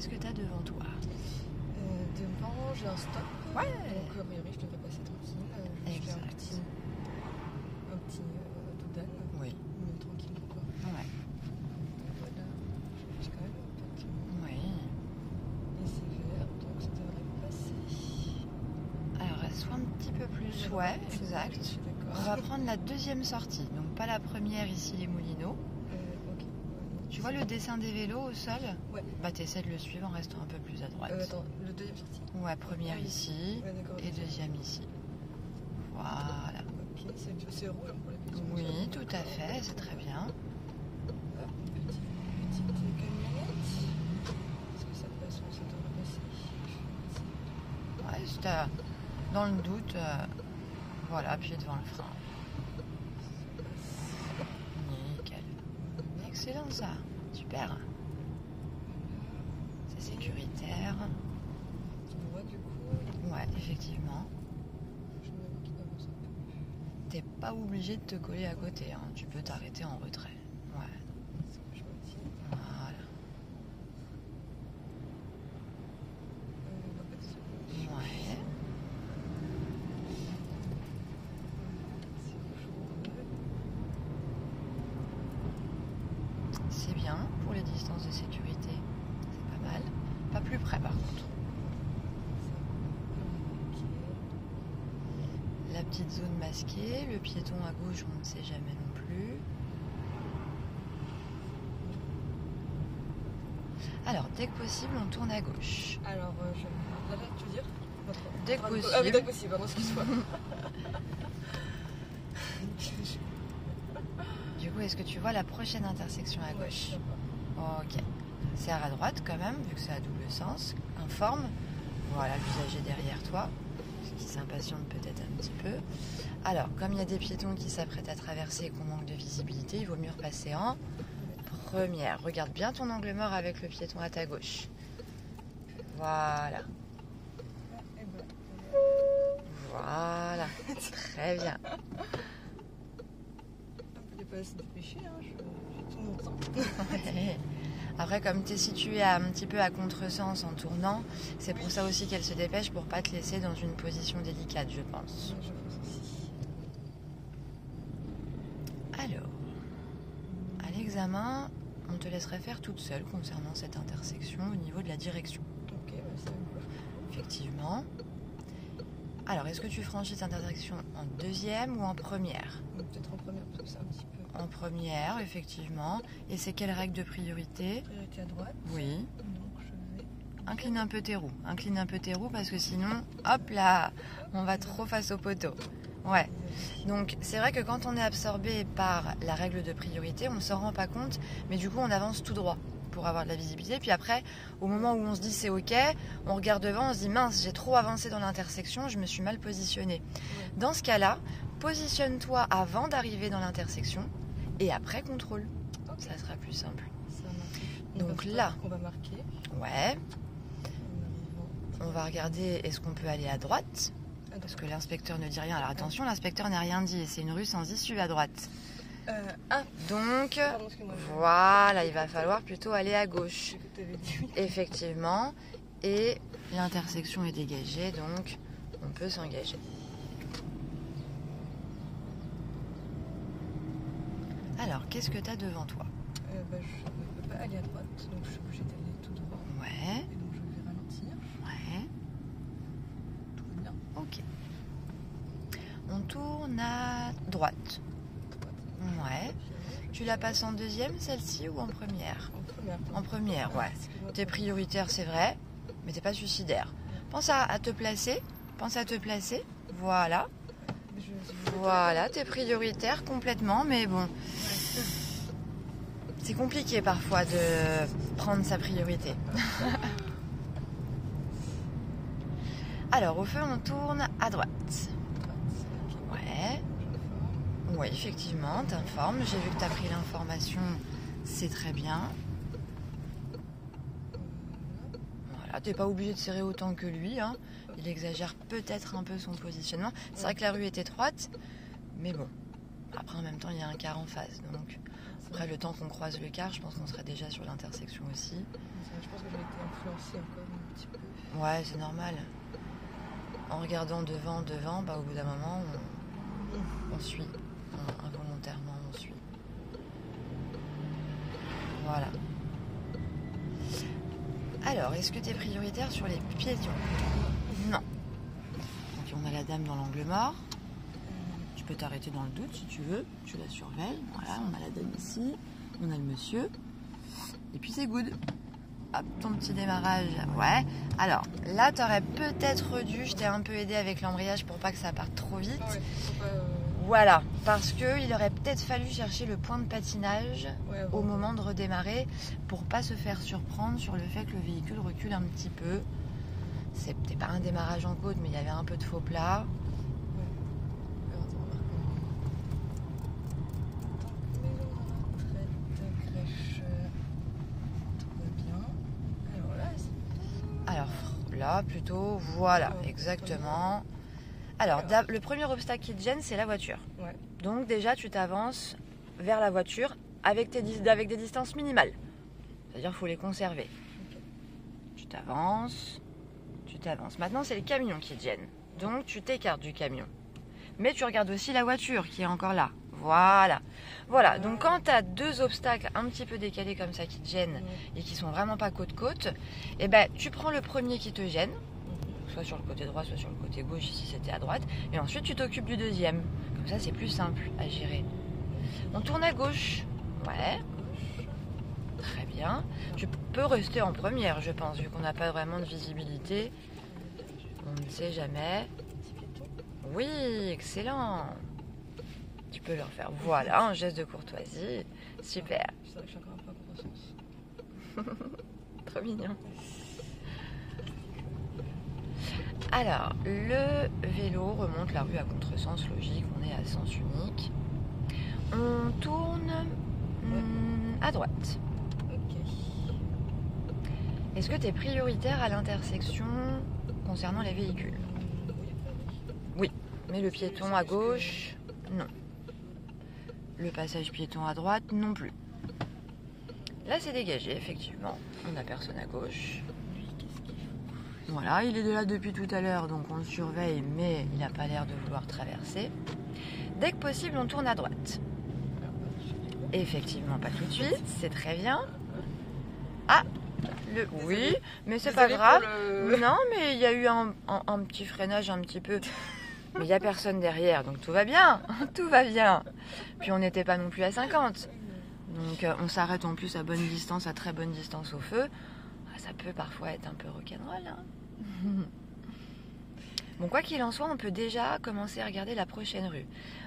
qu'est-ce que tu as devant toi? Devant, j'ai un stop. Ouais. Donc, a priori, je devrais passer tranquille. Je fais un petit doudane. Oui. Mais tranquillement, quoi. Ouais. Voilà. J'ai quand même un peu. Oui. Et c'est vert, donc ça devrait passer. Alors, sois un petit peu plus. Ouais, exact. Je suis On d'accord. va prendre la deuxième sortie. Donc, pas la première ici, les Moulineaux. Ok. Tu vois le dessin des vélos au sol? Ouais. Bah, t'essaies de le suivre en restant un peu plus à droite. Attends, le deuxième sortie. Ouais, première ici Ouais, d'accord. et deuxième ici. Voilà. Ok, c'est rouge pour la vision. Oui, tout à fait, c'est très bien. Hop, petite camionnette. Est-ce que ça passe ou ça devrait passer? Ouais, si t'as dans le doute, voilà, appuie devant le frein. Nickel. Excellent ça, super. C'est sécuritaire. Droit du coup. Ouais, effectivement. Je me vois qu'il avance un peu. T'es pas obligé de te coller à côté, hein. Tu peux t'arrêter en retrait. Ouais, Je me dis. voilà. Dans pas de secondes. Ouais. C'est bien pour les distances de sécurité. C'est pas mal. Pas plus près par contre. La petite zone masquée, le piéton à gauche, on ne sait jamais non plus. Alors, dès que possible, on tourne à gauche. Alors, là, tu veux dire? Dès que possible. Ah oui, dès que possible, pardon, excuse-moi. Du coup, est-ce que tu vois la prochaine intersection à gauche? Ok. Serre à droite quand même, vu que c'est à double sens. Informe. Voilà, l'usager derrière toi, qui s'impatiente peut-être un petit peu. Alors, comme il y a des piétons qui s'apprêtent à traverser et qu'on manque de visibilité, il vaut mieux repasser en première. Regarde bien ton angle mort avec le piéton à ta gauche. Voilà. Voilà. Très bien. On peut pas se dépêcher, hein, j'ai tout mon temps. Après, comme tu es situé un petit peu à contresens en tournant, c'est pour ça aussi qu'elle se dépêche pour pas te laisser dans une position délicate, je pense. Je pense aussi. Alors, à l'examen, on te laisserait faire toute seule concernant cette intersection au niveau de la direction. Ok, bah, ça va. Effectivement. Alors, est-ce que tu franchis cette intersection en deuxième ou en première? Peut-être en première, parce que c'est un petit peu. En première, effectivement. Et c'est quelle règle de priorité? Priorité à droite. Oui. Donc je vais. Incline un peu tes roues. Incline un peu tes roues parce que sinon, hop là, on va trop face au poteau. Ouais. Donc c'est vrai que quand on est absorbé par la règle de priorité, on ne s'en rend pas compte, mais du coup on avance tout droit pour avoir de la visibilité. Puis après, au moment où on se dit c'est ok, on regarde devant, on se dit mince, j'ai trop avancé dans l'intersection, je me suis mal positionné. Ouais. Dans ce cas-là, positionne-toi avant d'arriver dans l'intersection et après contrôle. Okay. Ça sera plus simple. Ça marche. Donc là, on va marquer. Ouais. On va regarder est-ce qu'on peut aller à droite. Parce que l'inspecteur ne dit rien. Alors attention, l'inspecteur n'a rien dit. C'est une rue sans issue à droite. Donc, pardon, voilà, il va falloir plutôt aller à gauche. Oui. Effectivement. Et l'intersection est dégagée, donc on peut s'engager. Alors, qu'est-ce que tu as devant toi? Je ne peux pas aller à droite, donc je suis obligée d'aller tout droit. Ouais. Et donc je vais ralentir. Ouais. Tout va bien. Ok. On tourne à droite. Ouais. Tu la passes en deuxième, celle-ci, ou en première? En première. En première, ouais. T'es prioritaire, c'est vrai, mais t'es pas suicidaire. Pense à te placer. Pense à te placer. Voilà. Voilà, t'es prioritaire complètement, mais bon. C'est compliqué parfois de prendre sa priorité. Alors, au feu, on tourne à droite. Ouais. Oui, effectivement, t'informes. J'ai vu que t'as pris l'information, c'est très bien. Voilà, t'es pas obligé de serrer autant que lui, hein. Il exagère peut-être un peu son positionnement. C'est vrai que la rue est étroite, mais bon, Après, en même temps, il y a un car en face. Donc, après, le temps qu'on croise le car, je pense qu'on sera déjà sur l'intersection aussi. Je pense que j'ai été influencée encore un petit peu. Ouais, c'est normal. En regardant devant, bah, au bout d'un moment, on suit. Involontairement, on suit. Voilà. Alors, est-ce que tu es prioritaire sur les piétons? Non. Donc, on a la dame dans l'angle mort. Tu peux t'arrêter dans le doute si tu veux. Tu la surveilles. Voilà, on a la dame ici. On a le monsieur. Et puis c'est good. Hop, ton petit démarrage. Ouais. Alors, là, tu aurais peut-être dû, je t'ai un peu aidé avec l'embrayage pour pas que ça parte trop vite. Ah ouais, Voilà, parce qu'il aurait peut-être fallu chercher le point de patinage au ouais. moment de redémarrer pour pas se faire surprendre sur le fait que le véhicule recule un petit peu. C'était pas un démarrage en côte, mais il y avait un peu de faux plat. Alors là, plutôt, voilà, exactement. Alors, le premier obstacle qui te gêne, c'est la voiture. Ouais. Donc déjà, tu t'avances vers la voiture avec des distances minimales. C'est-à-dire qu'il faut les conserver. Tu t'avances. Maintenant, c'est le camion qui te gêne. Donc, tu t'écartes du camion. Mais tu regardes aussi la voiture qui est encore là. Voilà. Donc, quand tu as deux obstacles un petit peu décalés comme ça qui te gênent et qui sont vraiment pas côte-côte, eh ben, tu prends le premier qui te gêne, soit sur le côté droit, soit sur le côté gauche, si c'était à droite, et ensuite tu t'occupes du deuxième. Comme ça, c'est plus simple à gérer. On tourne à gauche. Ouais. Très bien. Tu peux rester en première, je pense, vu qu'on n'a pas vraiment de visibilité. On ne sait jamais. Oui, excellent. Tu peux le refaire. Voilà, un geste de courtoisie. Super. C'est vrai que je suis encore un peu à contresens. Trop mignon. Alors, le vélo remonte la rue à contresens, logique, on est à sens unique. On tourne à droite. Ok. Est-ce que tu es prioritaire à l'intersection concernant les véhicules? Oui, mais le piéton à gauche, non. Le passage piéton à droite, non plus. Là, c'est dégagé, effectivement. On n'a personne à gauche. Voilà, il est de là depuis tout à l'heure, donc on le surveille, mais il n'a pas l'air de vouloir traverser. Dès que possible, on tourne à droite. Effectivement, pas tout de suite, c'est très bien. Ah, oui, mais c'est pas grave. Non, mais il y a eu un petit freinage un petit peu. Mais il n'y a personne derrière, donc tout va bien. Tout va bien. Puis on n'était pas non plus à 50. Donc on s'arrête en plus à bonne distance, à très bonne distance au feu. Ça peut parfois être un peu rock'n'roll. Bon, quoi qu'il en soit, on peut déjà commencer à regarder la prochaine rue.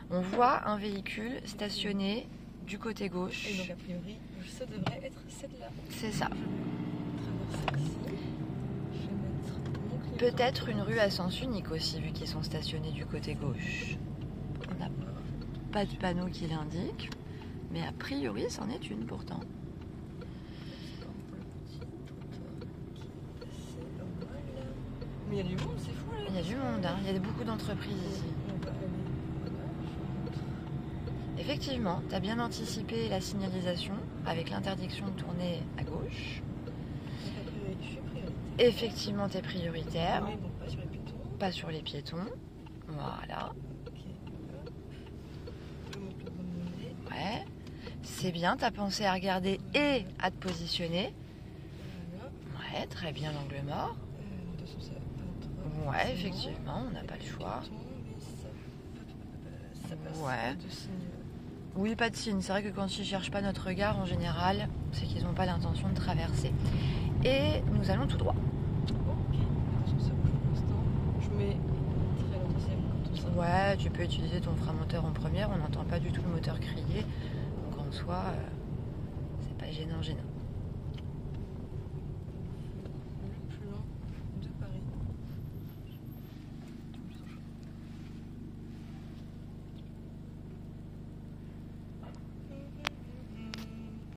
On voit un véhicule stationné du côté gauche. Et donc a priori, ça devrait être celle-là. C'est ça. Peut-être Peut-être une rue à sens unique aussi, vu qu'ils sont stationnés du côté gauche. On n'a pas de panneau qui l'indique, mais a priori, c'en est une pourtant. Mais il y a du monde, c'est fou là. Il y a du monde, hein. Il y a beaucoup d'entreprises ici. Effectivement, tu as bien anticipé la signalisation avec l'interdiction de tourner à gauche. Effectivement, tu es prioritaire. Mais bon, pas sur les piétons. Pas sur les piétons. Voilà. Ouais. C'est bien, tu as pensé à regarder et à te positionner. Ouais, très bien l'angle mort. Ouais, effectivement, on n'a pas le choix. Ouais. Oui, pas de signe. C'est vrai que quand ils ne cherchent pas notre regard, en général, c'est qu'ils n'ont pas l'intention de traverser. Et nous allons tout droit. Ok. Attention, ça bouge pour l'instant. Je mets très le deuxième quand tout ça. Ouais, tu peux utiliser ton frein moteur en première. On n'entend pas du tout le moteur crier. Donc en soi, c'est pas gênant.